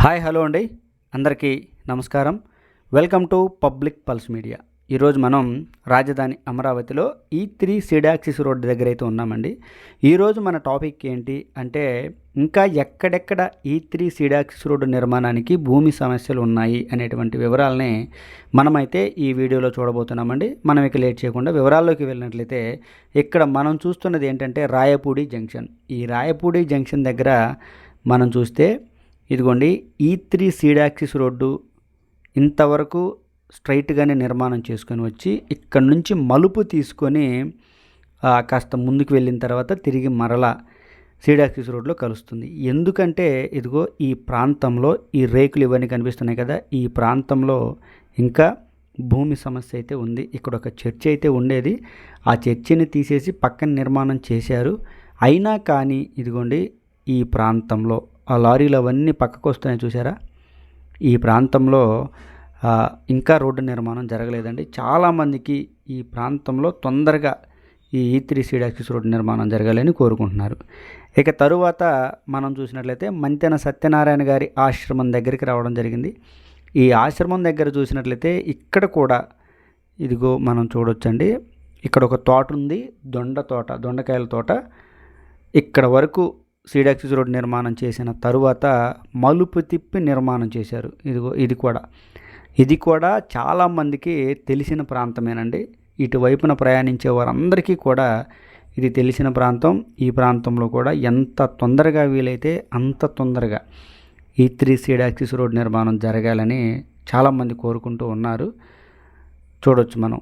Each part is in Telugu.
హాయ్ హలో అండి, అందరికీ నమస్కారం. Welcome to public pulse media. ఈరోజు మనం రాజధాని అమరావతిలో E3 సిడాక్సిస్ రోడ్డు దగ్గర అయితే ఉన్నామండి. ఈరోజు మన టాపిక్ ఏంటి అంటే, ఇంకా ఎక్కడెక్కడ E3 సిడాక్సిస్ రోడ్డు నిర్మాణానికి భూమి సమస్యలు ఉన్నాయి అనేటువంటి వివరాలని మనమైతే ఈ వీడియోలో చూడబోతున్నామండి. మనం ఇక లేట్ చేయకుండా వివరాల్లోకి వెళ్ళినట్లయితే, ఇక్కడ మనం చూస్తున్నది ఏంటంటే రాయపూడి జంక్షన్. ఈ రాయపూడి జంక్షన్ దగ్గర మనం చూస్తే ఇదిగోండి E3 సిడాక్సిస్ రోడ్డు ఇంతవరకు స్ట్రైట్గానే నిర్మాణం చేసుకొని వచ్చి ఇక్కడ నుంచి మలుపు తీసుకొని కాస్త ముందుకు వెళ్ళిన తర్వాత తిరిగి మరలా సిడాక్సిస్ రోడ్లో కలుస్తుంది. ఎందుకంటే ఇదిగో ఈ ప్రాంతంలో ఈ రేకులు ఇవన్నీ కనిపిస్తున్నాయి కదా, ఈ ప్రాంతంలో ఇంకా భూమి సమస్య అయితే ఉంది. ఇక్కడ ఒక చర్చి అయితే ఉండేది, ఆ చర్చిని తీసేసి పక్కన నిర్మాణం చేశారు. అయినా కానీ ఇదిగోండి ఈ ప్రాంతంలో ఆ లారీలు అవన్నీ పక్కకు వస్తున్నాయి చూసారా, ఈ ప్రాంతంలో ఇంకా రోడ్డు నిర్మాణం జరగలేదండి. చాలామందికి ఈ ప్రాంతంలో తొందరగా ఈ E3 సిడాక్సిస్ రోడ్డు నిర్మాణం జరగాలని కోరుకుంటున్నారు. ఇక తరువాత మనం చూసినట్లయితే మంతెన సత్యనారాయణ గారి ఆశ్రమం దగ్గరికి రావడం జరిగింది. ఈ ఆశ్రమం దగ్గర చూసినట్లయితే ఇక్కడ కూడా ఇదిగో మనం చూడొచ్చండి, ఇక్కడ ఒక తోట ఉంది, దొండకాయల తోట. ఇక్కడ వరకు సిడాక్సిస్ రోడ్ నిర్మాణం చేసిన తరువాత మలుపు తిప్పి నిర్మాణం చేశారు. ఇదిగో ఇది కూడా చాలామందికి తెలిసిన ప్రాంతమేనండి. ఇటువైపున ప్రయాణించే వారందరికీ కూడా ఇది తెలిసిన ప్రాంతం. ఈ ప్రాంతంలో కూడా ఎంత తొందరగా వీలైతే అంత తొందరగా E3 సిడాక్సిస్ రోడ్ నిర్మాణం జరగాలని చాలామంది కోరుకుంటూ ఉన్నారు. చూడొచ్చు మనం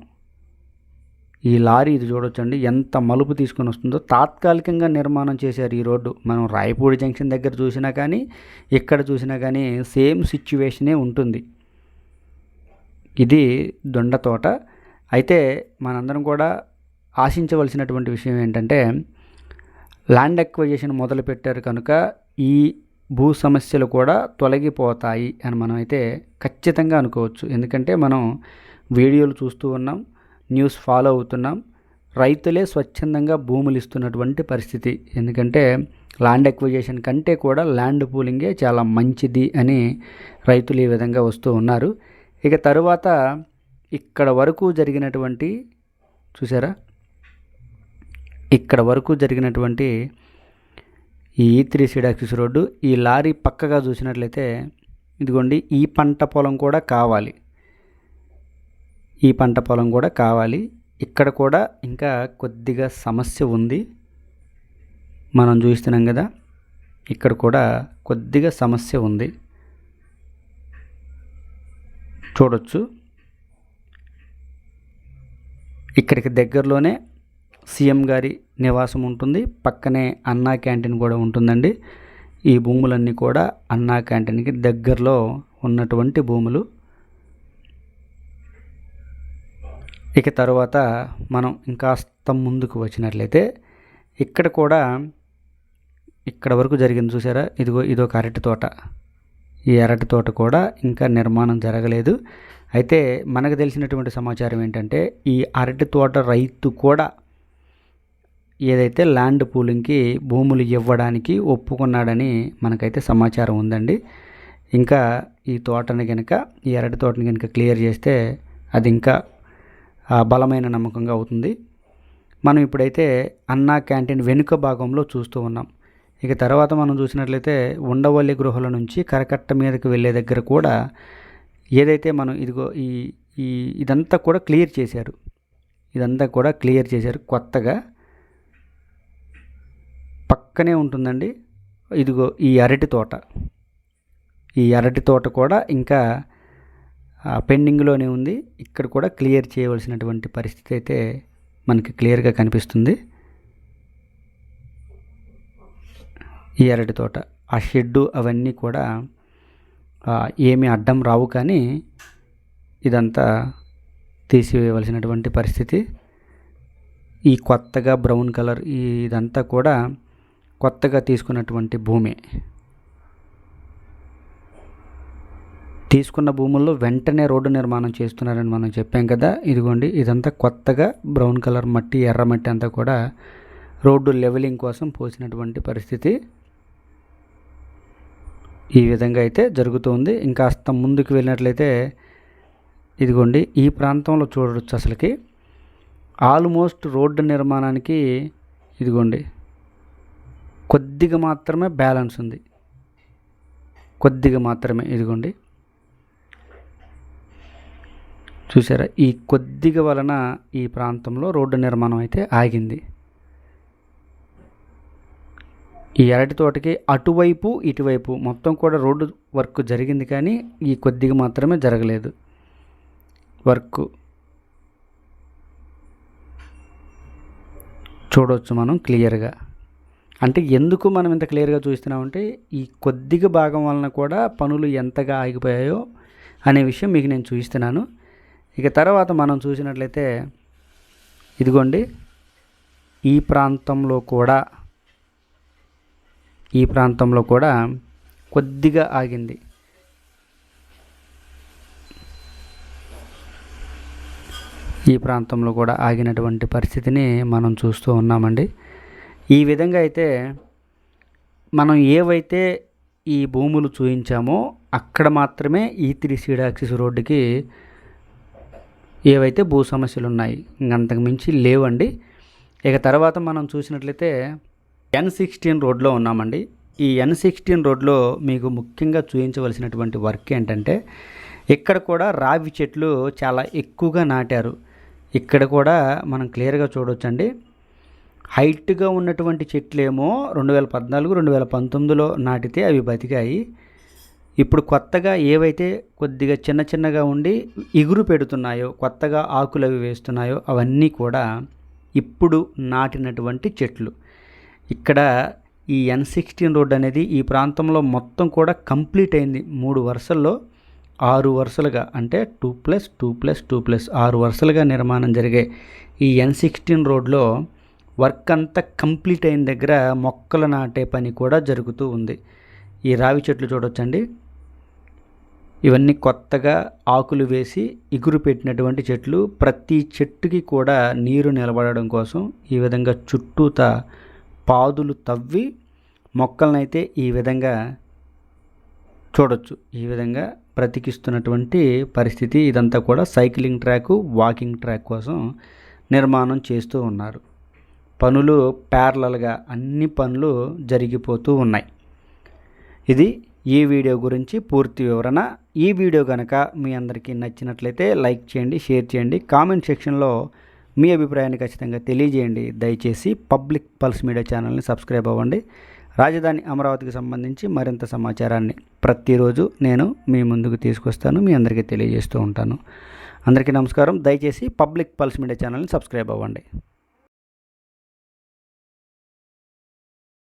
ఈ లారీ, ఇది చూడొచ్చండి ఎంత మలుపు తీసుకొని వస్తుందో. తాత్కాలికంగా నిర్మాణం చేశారు ఈ రోడ్డు. మనం రాయపూడి జంక్షన్ దగ్గర చూసినా కానీ ఇక్కడ చూసినా కానీ సేమ్ సిచ్యువేషనే ఉంటుంది. ఇది దొండ తోట. అయితే మనందరం కూడా ఆశించవలసినటువంటి విషయం ఏంటంటే, ల్యాండ్ ఎక్వైజేషన్ మొదలు పెట్టారు కనుక ఈ భూ సమస్యలు కూడా తొలగిపోతాయి అని మనం అయితే ఖచ్చితంగా అనుకోవచ్చు. ఎందుకంటే మనం వీడియోలు చూస్తూ ఉన్నాం, న్యూస్ ఫాలో అవుతున్నాం. రైతులే స్వచ్ఛందంగా భూములు ఇస్తున్నటువంటి పరిస్థితి. ఎందుకంటే ల్యాండ్ ఎక్విజిషన్ కంటే కూడా ల్యాండ్ పూలింగే చాలా మంచిది అని రైతులు ఈ విధంగా వస్తూ ఉన్నారు. ఇక తరువాత ఇక్కడ వరకు జరిగినటువంటి చూసారా, ఇక్కడ వరకు జరిగినటువంటి ఈ E3 సిడాక్సిస్ రోడ్డు, ఈ లారీ పక్కగా చూసినట్లయితే ఇదిగోండి ఈ పంట పొలం కూడా కావాలి, ఈ పంట పొలం కూడా కావాలి. ఇక్కడ కూడా ఇంకా కొద్దిగా సమస్య ఉంది. మనం చూస్తున్నాం కదా, ఇక్కడ కూడా కొద్దిగా సమస్య ఉంది, చూడొచ్చు. ఇక్కడికి దగ్గరలోనే సీఎం గారి నివాసం ఉంటుంది, పక్కనే అన్నా క్యాంటీన్ కూడా ఉంటుందండి. ఈ భూములన్నీ కూడా అన్నా క్యాంటీన్కి దగ్గరలో ఉన్నటువంటి భూములు. ఇక తర్వాత మనం ఇంకాస్త ముందుకు వచ్చినట్లయితే ఇక్కడ కూడా ఇక్కడ వరకు జరిగింది చూసారా, ఇదొక అరటి తోట. ఈ అరటి తోట కూడా ఇంకా నిర్మాణం జరగలేదు. అయితే మనకు తెలిసినటువంటి సమాచారం ఏంటంటే, ఈ అరటి తోట రైతు కూడా ఏదైతే ల్యాండ్ పూలింగ్కి భూములు ఇవ్వడానికి ఒప్పుకున్నాడని మనకైతే సమాచారం ఉందండి. ఇంకా ఈ తోటని కనుక, ఈ అరటి తోటని కనుక క్లియర్ చేస్తే అది ఇంకా బలమైన నమ్మకంగా అవుతుంది. మనం ఇప్పుడైతే అన్నా క్యాంటీన్ వెనుక భాగంలో చూస్తూ ఉన్నాం. ఇక తర్వాత మనం చూసినట్లయితే ఉండవల్లి గృహల నుంచి కరకట్ట మీదకి వెళ్ళే దగ్గర కూడా ఏదైతే మనం ఇదిగో ఇదంతా కూడా క్లియర్ చేశారు. ఇదంతా కూడా క్లియర్ చేశారు కొత్తగా. పక్కనే ఉంటుందండి ఇదిగో ఈ అరటి తోట. ఈ అరటి తోట కూడా ఇంకా పెండింగ్లోనే ఉంది. ఇక్కడ కూడా క్లియర్ చేయవలసినటువంటి పరిస్థితి అయితే మనకి క్లియర్గా కనిపిస్తుంది. ఈ అరటి తోట, ఆ షెడ్డు అవన్నీ కూడా ఏమీ అడ్డం రావు, కానీ ఇదంతా తీసివేయవలసినటువంటి పరిస్థితి. ఈ కొత్తగా బ్రౌన్ కలర్ ఇదంతా కూడా కొత్తగా తీసుకున్నటువంటి భూమి. తీసుకున్న భూముల్లో వెంటనే రోడ్డు నిర్మాణం చేస్తున్నారని మనం చెప్పాం కదా. ఇదిగోండి ఇదంతా కొత్తగా బ్రౌన్ కలర్ మట్టి, ఎర్ర మట్టి అంతా కూడా రోడ్డు లెవెలింగ్ కోసం పోసినటువంటి పరిస్థితి. ఈ విధంగా అయితే జరుగుతుంది. ఇంకాస్త ముందుకు వెళ్ళినట్లయితే ఇదిగోండి ఈ ప్రాంతంలో చూడవచ్చు. అసలుకి ఆల్మోస్ట్ రోడ్డు నిర్మాణానికి ఇదిగోండి కొద్దిగా మాత్రమే బ్యాలెన్స్ ఉంది, కొద్దిగా మాత్రమే. ఇదిగోండి చూసారా, ఈ కొద్దిగా వలన ఈ ప్రాంతంలో రోడ్డు నిర్మాణం అయితే ఆగింది. ఈ అరటి తోటకి అటువైపు ఇటువైపు మొత్తం కూడా రోడ్డు వర్క్ జరిగింది, కానీ ఈ కొద్దిగా మాత్రమే జరగలేదు వర్క్. చూడవచ్చు మనం క్లియర్గా. అంటే ఎందుకు మనం ఇంత క్లియర్గా చూస్తున్నామంటే ఈ కొద్దిగా భాగం వలన కూడా పనులు ఎంతగా ఆగిపోయాయో అనే విషయం మీకు నేను చూపిస్తున్నాను. ఇక తర్వాత మనం చూసినట్లయితే ఇదిగోండి ఈ ప్రాంతంలో కూడా కొద్దిగా ఆగింది. ఈ ప్రాంతంలో కూడా ఆగినటువంటి పరిస్థితిని మనం చూస్తూ ఉన్నామండి. ఈ విధంగా అయితే మనం ఏవైతే ఈ భూములు చూపించామో అక్కడ మాత్రమే E3 సీడ్ యాక్సిస్ రోడ్డుకి ఏవైతే భూ సమస్యలు ఉన్నాయి, ఇంకంతకు మించి లేవండి. ఇక తర్వాత మనం చూసినట్లయితే N16 రోడ్లో ఉన్నామండి. ఈ N16 రోడ్లో మీకు ముఖ్యంగా చూపించవలసినటువంటి వర్క్ ఏంటంటే ఇక్కడ కూడా రావి చెట్లు చాలా ఎక్కువగా నాటారు. ఇక్కడ కూడా మనం క్లియర్గా చూడవచ్చండి. హైట్గా ఉన్నటువంటి చెట్లేమో 2014, 2019లో నాటితే అవి బతికాయి. ఇప్పుడు కొత్తగా ఏవైతే కొద్దిగా చిన్న చిన్నగా ఉండి ఇగురు పెడుతున్నాయో, కొత్తగా ఆకులు అవి వేస్తున్నాయో అవన్నీ కూడా ఇప్పుడు నాటినటువంటి చెట్లు. ఇక్కడ ఈ N16 రోడ్ అనేది ఈ ప్రాంతంలో మొత్తం కూడా కంప్లీట్ అయింది. 3 వరుసల్లో 6 వరుసలుగా, అంటే 2+2+2+, 6 వరుసలుగా నిర్మాణం జరిగే ఈ N16 రోడ్లో వర్క్ అంతా కంప్లీట్ అయిన దగ్గర మొక్కలు నాటే పని కూడా జరుగుతూ ఉంది. ఈ రావి చెట్లు చూడొచ్చండి, ఇవన్నీ కొత్తగా ఆకులు వేసి ఇగురు పెట్టినటువంటి చెట్లు. ప్రతి చెట్టుకి కూడా నీరు నిలబడడం కోసం ఈ విధంగా చుట్టూతా పాదులు తవ్వి మొక్కలనైతే ఈ విధంగా చూడొచ్చు. ఈ విధంగా బ్రతికిస్తున్నటువంటి పరిస్థితి. ఇదంతా కూడా సైక్లింగ్ ట్రాక్, వాకింగ్ ట్రాక్ కోసం నిర్మాణం చేస్తూ ఉన్నారు. పనులు ప్యారలల్గా అన్ని పనులు జరిగిపోతూ ఉన్నాయి. ఇది ఈ వీడియో గురించి పూర్తి వివరణ. ఈ వీడియో కనుక మీ అందరికీ నచ్చినట్లయితే లైక్ చేయండి, షేర్ చేయండి, కామెంట్ సెక్షన్లో మీ అభిప్రాయాన్ని ఖచ్చితంగా తెలియజేయండి. దయచేసి పబ్లిక్ పల్స్ మీడియా ఛానల్ని సబ్స్క్రైబ్ అవ్వండి. రాజధాని అమరావతికి సంబంధించి మరింత సమాచారాన్ని ప్రతిరోజు నేను మీ ముందుకు తీసుకొస్తాను, మీ అందరికీ తెలియజేస్తూ ఉంటాను. అందరికీ నమస్కారం. దయచేసి పబ్లిక్ పల్స్ మీడియా ఛానల్ని సబ్స్క్రైబ్ అవ్వండి.